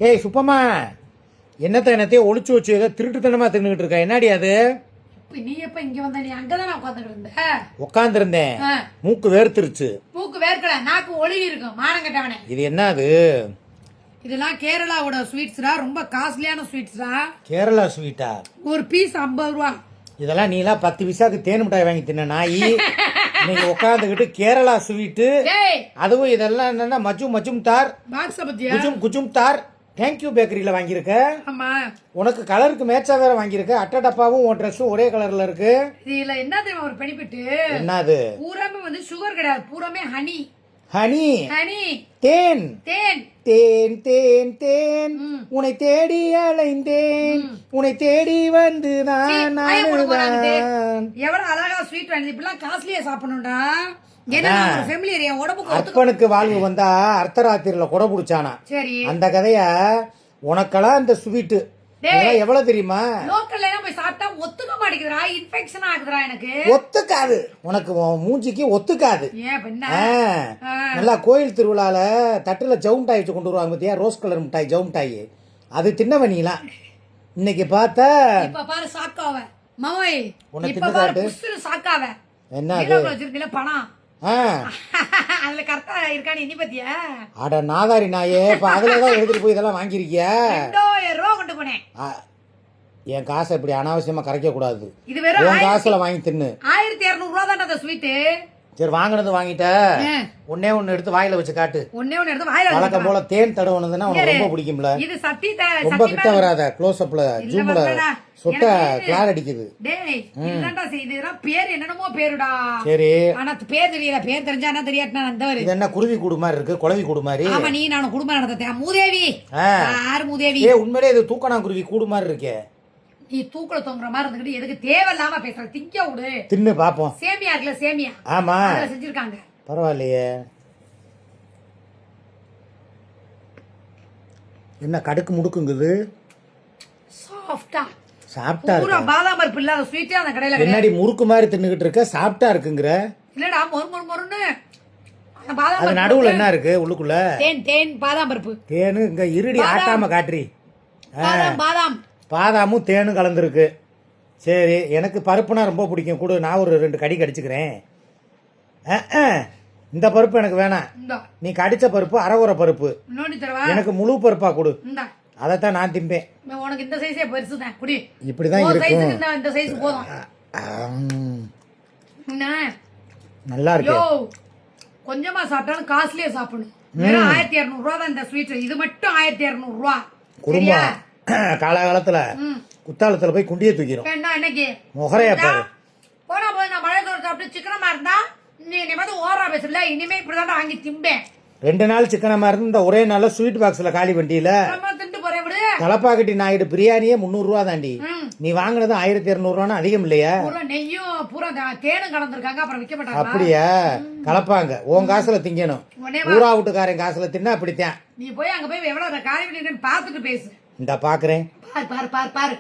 ஏய் சுப்பம்மா, என்னத்தையும் ஒளிச்சு வச்சு ஏதோ திருட்டுத்தனமா தின்னுகிட்டு இருக்கா. என்னடி அது? நீ எப்ப இங்க வந்த? நீ அங்கதானே உட்காந்துட்டு இருந்த? உட்காந்துருந்தேன், மூக்கு வேர்த்துருச்சு. மூக்கு வேர்க்கல, நாக்கு ஒழுகி இருக்கும். மானம் கட்டவனே, இது என்ன அது? இதெல்லாம் கேரளாவோட ஸ்வீட்ஸ்ரா, ரொம்ப காஸ்ட்லியான ஸ்வீட்ஸ்ரா. கேரளா ஸ்வீட்டா? ஒரு பீஸ் 50 ரூபா. இதெல்லாம் நீலாம் 10 பைசாக்கு தேன் மிட்டாய் வாங்கி தின்ன நாயி. நீங்க உட்காந்துக்கிட்டு கேரளா ஸ்வீட்டு, அதுவும் இதெல்லாம் என்னன்னா மச்சும் தார், குஜும் தார் தேங்க்யூ பேக்கரியில வாங்கியிருக்க. ஆமா, உனக்கு கலருக்கு மேட்சா வேற வாங்கியிருக்க. அட்டை டப்பாவும் உன் ட்ரெஸ்ஸும் ஒரே கலர்ல இருக்கு. இதுல என்ன தெரியுமா ஒரு பெனிஃபிட்? என்னது? பூராமே வந்து சுகர் கிடையாது, பூராமே ஹனி. ஹனி? ஹனி, தேன். தேன், தேன் தேன் தேன், உன்னை தேடி அலைந்தேன், உன்னை தேடி வந்து நான். எவ்வளவு அழகா ஸ்வீட் வாங்கி இப்படிலாம் காஸ்ட்லியா சாப்பிடணும்டா. அப்பனுக்கு வாழ்வு வந்தா அர்த்தராத்திரில கொடை புடிச்சானா. சரி, அந்த கதைய உனக்கெல்லாம் இந்த ஸ்வீட்டு எவ்வளவு தெரியுமா? லோக்கல்ல போய் சாப்பிட்டா ஒத்துக்க மாட்டேங்குதுடா, இன்ஃபெக்ஷன் ஆகுதுடா. எனக்கு ஒத்துக்காது, உனக்கு மூஞ்சிக்கு ஒத்துக்காது. ஏன் நல்லா கோயில் திருவிழால தட்டுல ஜவு மிட்டாய் வச்சு கொண்டு வருவாங்க பாத்தியா, ரோஸ் கலர் மிட்டாய், ஜவு மிட்டாய். அது தின்னவனிலாம் இன்னைக்கு பார்த்தா இப்ப பாரு சாக்காவ மாவை. உன்னை தின்னு காட்டு. சாக்காவ என்ன வச்சிருக்கீல பணம்? அதுல கரெக்டா இருக்கானு இனி பத்தியா? அட நாதாரி நாயே, இப்ப அதுலதான் எடுத்துட்டு போய் இதெல்லாம் வாங்கிருக்கியா? 2000 ரூபா கொண்டு போனேன். என் காசை இப்படி அனாவசியமா கரைக்க கூடாது. இது வெறும் காசுல வாங்கி தின்னு. 1200 ரூபா தான் அந்த ஸ்வீட்டு. சரி, வாங்கினது வாங்கிட்ட. ஒன்னே ஒன்னு எடுத்து வாயில வச்சு காட்டு. ஒன்னே ஒன்னு எடுத்து வாயில வழக்கம் போல தேன் தடவுனதுன்னா உனக்கு ரொம்ப பிடிக்கும்ல. இது சட்டி ரொம்ப கிட்ட வராத, க்ளோஸ் அப்ல ஜூம்ல சொட்ட கிளார் அடிக்குது. டேய் இதுதான்டா இதெல்லாம் பேர் என்னமோ பேருடா. சரி, ஆனா பேர் தெரியல. பேர் தெரிஞ்சா என்ன தெரியாட்டா அந்த இது என்ன குருவி கூடு மாதிரி இருக்கு, குளவி கூடு மாதிரி. ஆமா, நீ நானும் குடும்பம் நடத்தேன். மூதேவி. யார் மூதேவி? உண்மையிலே இது தூக்கணா குருவி கூடு மாதிரி இருக்கே. நீ தூக்கல தொங்குற மாதிரி இருந்துகிட்டு எதுக்கு தேவையில்லாம பேசுற? திங்க விடு, தின்னு பாப்போம். சேமியா இருக்குல்ல, சேமியா. ஆமா, செஞ்சிருக்காங்க. பரவாயில்லையே. என்ன கடுக்கு முடுக்குங்குது? சாஃப்டா சாப்பிட்டா பூரா பாதாம் பருப்பு இல்லாத ஸ்வீட்டே அந்த கடையில. என்னடி முறுக்கு மாதிரி தின்னுகிட்டு இருக்க? சாப்பிட்டா இருக்குங்கிற? இல்லடா, மொறுன்னு. அது நடுவுல என்ன இருக்கு உள்ளுக்குள்ள? தேன் பாதாம் பருப்பு. தேனு இங்க இருடி, ஆட்டாம காட்டுறி. பாதாம் பாதாமும் தேனும் கலந்துருக்கு. சரி, எனக்கு பருப்புனா ரொம்ப பிடிக்கும். கூட நான் ஒரு 2 கடி கடிச்சுக்கிறேன். இந்த பருப்பு எனக்கு வேணாம். நீ கடிச்ச பருப்பு அரைகுறை பருப்பு. எனக்கு முழு பருப்பா கொடு, அதைத்தான் நான் திம்பேன். உனக்கு இந்த சைஸே பெருசுதான், குடி. இப்படிதான் இருக்கும். இந்த சைஸ் போதும். நல்லா இருக்கு. கொஞ்சமா சாப்பிட்டாலும் காஸ்ட்லியா சாப்பிடணும். 1200 ரூபா தான் இந்த ஸ்வீட். இது மட்டும் 1200 ரூபா. குடும்பம் காலகாலத்துல குத்தாலத்துல போய் குண்டிய தூக்கிறோம். இன்னைக்கு முகரையா பாரு. போனா போய் நான் மழை தோறு சாப்பிட்டு சிக்கனமா இருந்தா நீ வந்து ஓரா பேசல. இனிமே இப்படிதான் வாங்கி திம்பேன். 2 நாள் சிக்கனமா இருந்து இந்த ஒரே நாள்ல ஸ்வீட் பாக்ஸ்ல காலி வண்டியில திண்டு போறேன். தலப்பாக்கட்டி நாயுடு பிரியாணியே 300 ரூபா தாண்டி. நீ வாங்கினது 1200 ரூபான்னு அதிகம் இல்லையா? நெய்யும் பூரா தேனும் கலந்துருக்காங்க, அப்புறம் விற்க மாட்டாங்க. அப்படியா? கலப்பாங்க. உன் காசுல திங்கணும். ஊரா வீட்டுக்காரன் காசுல தின்னா அப்படித்தான். நீ போய் அங்க போய் எவ்வளவு காலி வண்டி பாத்துட்டு பேசு. இந்த பாக்குறேன். பாரு பாரு பாரு பாரு.